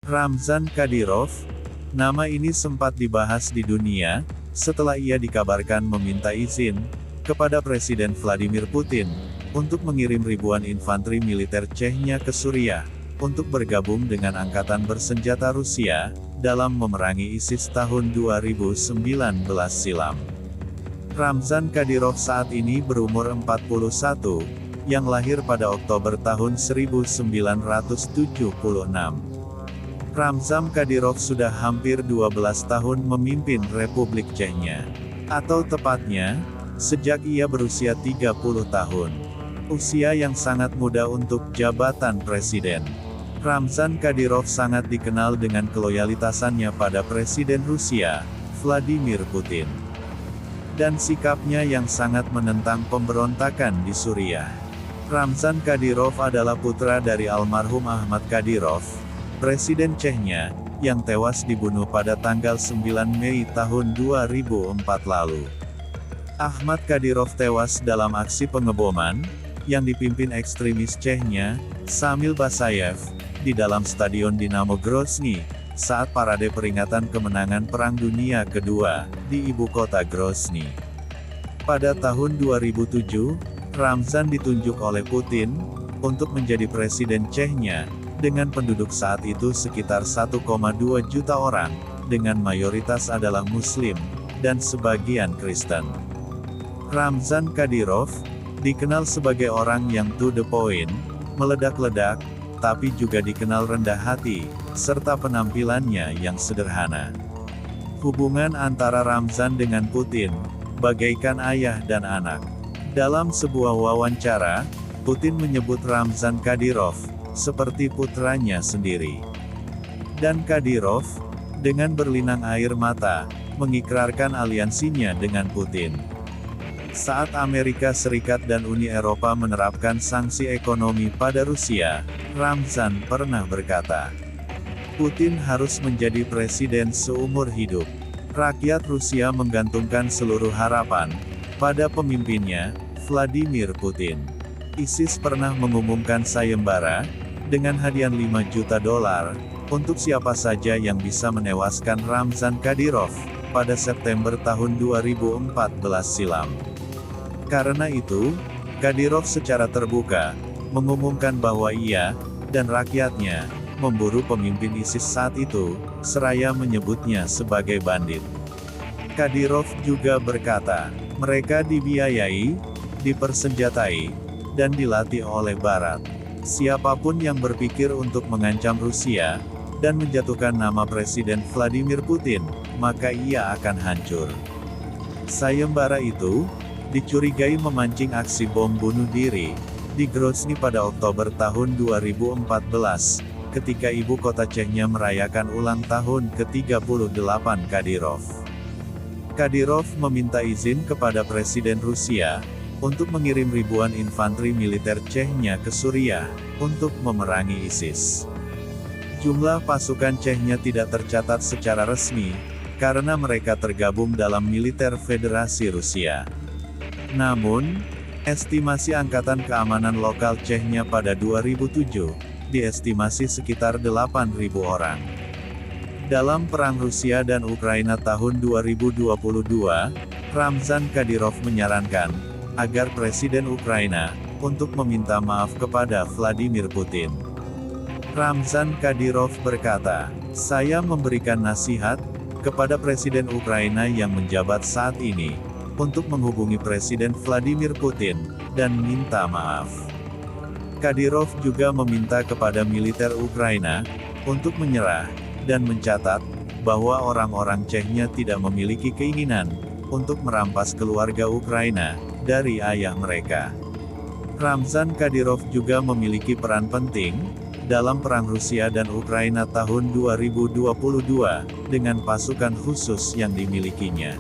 Ramzan Kadyrov, nama ini sempat dibahas di dunia, setelah ia dikabarkan meminta izin kepada Presiden Vladimir Putin untuk mengirim ribuan infanteri militer Chechnya ke Suriah untuk bergabung dengan angkatan bersenjata Rusia dalam memerangi ISIS tahun 2019 silam. Ramzan Kadyrov saat ini berumur 41, yang lahir pada Oktober tahun 1976. Ramzan Kadyrov sudah hampir 12 tahun memimpin Republik Chechnya. Atau tepatnya, sejak ia berusia 30 tahun. Usia yang sangat muda untuk jabatan presiden. Ramzan Kadyrov sangat dikenal dengan keloyalitasannya pada Presiden Rusia, Vladimir Putin. Dan sikapnya yang sangat menentang pemberontakan di Suriah. Ramzan Kadyrov adalah putra dari almarhum Ahmad Kadyrov, Presiden Chechnya, yang tewas dibunuh pada tanggal 9 Mei tahun 2004 lalu. Ahmad Kadyrov tewas dalam aksi pengeboman, yang dipimpin ekstremis Chechnya, Samil Basayev, di dalam Stadion Dinamo Grozny, saat parade peringatan kemenangan Perang Dunia Kedua, di ibu kota Grozny. Pada tahun 2007, Ramzan ditunjuk oleh Putin, untuk menjadi Presiden Chechnya, dengan penduduk saat itu sekitar 1,2 juta orang, dengan mayoritas adalah Muslim, dan sebagian Kristen. Ramzan Kadyrov, dikenal sebagai orang yang to the point, meledak-ledak, tapi juga dikenal rendah hati, serta penampilannya yang sederhana. Hubungan antara Ramzan dengan Putin, bagaikan ayah dan anak. Dalam sebuah wawancara, Putin menyebut Ramzan Kadyrov seperti putranya sendiri. Dan Kadyrov, dengan berlinang air mata, mengikrarkan aliansinya dengan Putin. Saat Amerika Serikat dan Uni Eropa menerapkan sanksi ekonomi pada Rusia, Ramzan pernah berkata, "Putin harus menjadi presiden seumur hidup. Rakyat Rusia menggantungkan seluruh harapan pada pemimpinnya, Vladimir Putin." ISIS pernah mengumumkan sayembara dengan hadiah $5 juta untuk siapa saja yang bisa menewaskan Ramzan Kadyrov pada September tahun 2014 silam. Karena itu, Kadyrov secara terbuka mengumumkan bahwa ia dan rakyatnya memburu pemimpin ISIS saat itu, seraya menyebutnya sebagai bandit. Kadyrov juga berkata, mereka dibiayai, dipersenjatai, dan dilatih oleh Barat. Siapapun yang berpikir untuk mengancam Rusia, dan menjatuhkan nama Presiden Vladimir Putin, maka ia akan hancur. Sayembara itu, dicurigai memancing aksi bom bunuh diri, di Grozny pada Oktober tahun 2014, ketika ibu kota Chechnya merayakan ulang tahun ke-38 Kadyrov. Kadyrov meminta izin kepada Presiden Rusia, untuk mengirim ribuan infanteri militer Chechnya ke Suriah, untuk memerangi ISIS. Jumlah pasukan Chechnya tidak tercatat secara resmi, karena mereka tergabung dalam militer Federasi Rusia. Namun, estimasi Angkatan Keamanan Lokal Chechnya pada 2007, diestimasi sekitar 8.000 orang. Dalam Perang Rusia dan Ukraina tahun 2022, Ramzan Kadyrov menyarankan, agar Presiden Ukraina, untuk meminta maaf kepada Vladimir Putin. Ramzan Kadyrov berkata, saya memberikan nasihat, kepada Presiden Ukraina yang menjabat saat ini, untuk menghubungi Presiden Vladimir Putin, dan minta maaf. Kadyrov juga meminta kepada militer Ukraina, untuk menyerah, dan mencatat, bahwa orang-orang Chechnya tidak memiliki keinginan, untuk merampas keluarga Ukraina, dari ayah mereka. Ramzan Kadyrov juga memiliki peran penting, dalam Perang Rusia dan Ukraina tahun 2022, dengan pasukan khusus yang dimilikinya.